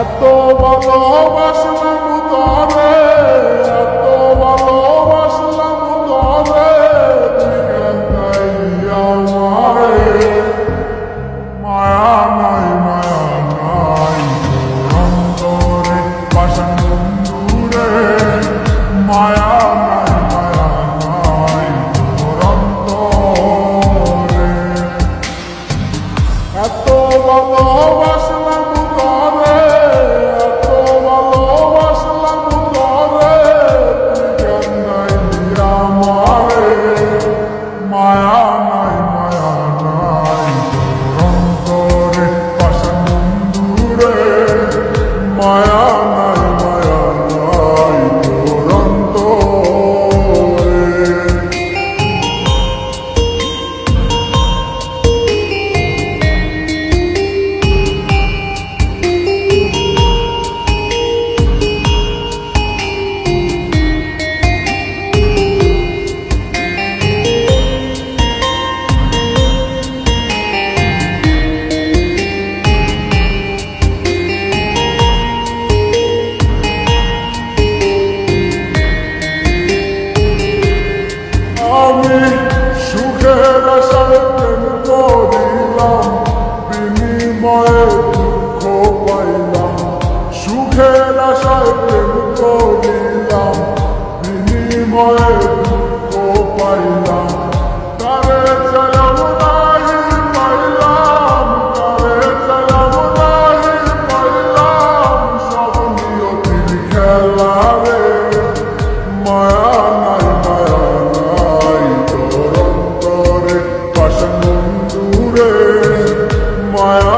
এত ভালোবাসলাম তরে, এত ভালোবাসলাম তরে, তুই কেন আমারে মায়া নাই তোর অন্তরে বাসন বন্ধুরে, মায়া নাই তোর অন্তরে। এত ভালোবাসলাম তরে, এত ভালোবাসলাম তরে, তুই কেন আমারে মায়া নাই তোর অন্তরে বাসন বন্ধুরে, মায়া নাই তোর অন্তরে। আমি সুখের আশায় প্রেম করিলাম, বিনিময়ে দুঃখ পাইলাম। সুখের আশায় প্রেম করিলাম, বিনিময়ে দুঃখ পাইলাম। তারে চাইলাম নাহি পাইলাম, তারে চাইলাম নাহি পাইলাম, সব নিয়তির খেলা রে, মায়া নাই তোর অন্তরে বাসন বন্ধুরে, মায়া